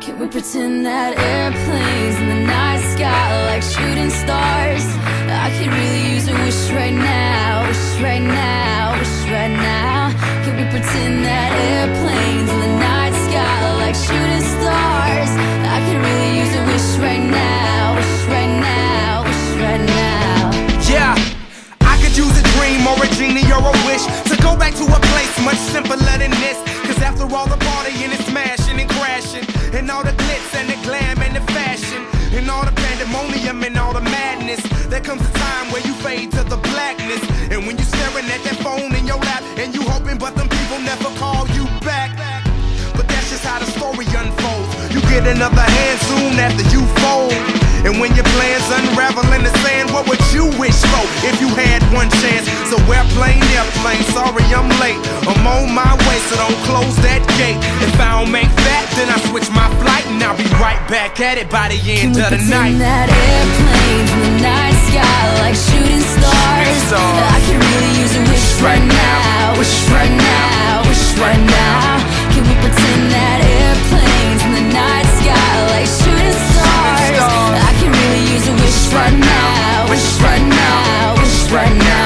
Can we pretend that airplanes in the night sky like shooting stars? I could really use a wish right now, wish right now, wish right now. Can we pretend that airplanes in the night sky like shooting stars? I could really use a wish right now, wish right now, wish right now. Yeah, I could use a dream or a genie or a wish to go back to a place much simpler than this. Cause after all the partying and smashing and crashing, and all the glitz and the glam and the fashion, and all the pandemonium and all the madness, there comes a time where you fade to the blackness. And when you staring at that phone in your lap, and you hoping but them people never call you back. But that's just how the story unfolds. You get another hand soon after you fold. And when your plans unravel in the sand, what would you wish for if you had one chance? So airplane, sorry I'm late. I'm on my way, so don't close that gate. If I don't make that, then I switch my flight, and I'll be right back at it by the end of the night. Can we pretend that airplanes in the night sky like shooting stars? I could really use a wish right now, wish right now, wish right now. Can we pretend that airplanes in the night sky like shooting stars? I can really use a wish right now, wish right now, wish right now.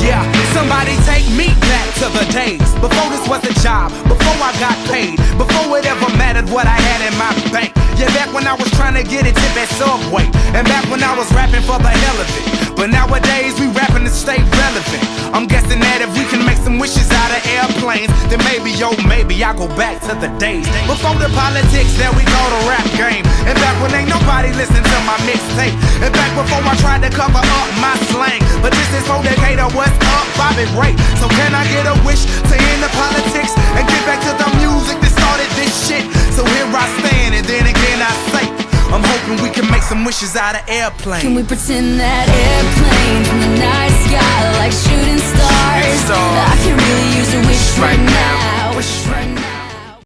Yeah, somebody take me back to the days before this was a job, before I got paid, before it ever mattered what I had in my bank. Yeah, back when I was trying to get a tip at Subway, and back when I was rapping for the hell of it. But nowadays we rapping to stay relevant. I'm guessing that if we can make some wishes out of airplanes, then maybe, yo, maybe I'll go back to the days before the politics that we call the rap game. And back when ain't nobody listened to my mixtape. And back before I tried to cover up my slang. But this is for Decatur, what's up, Bobby Ray? So can I get a wish to end the politics and get back to the music that started this shit? So here I stand, and then again I say, I'm hoping we can make some wishes out of airplanes. Can we pretend that airplanes in the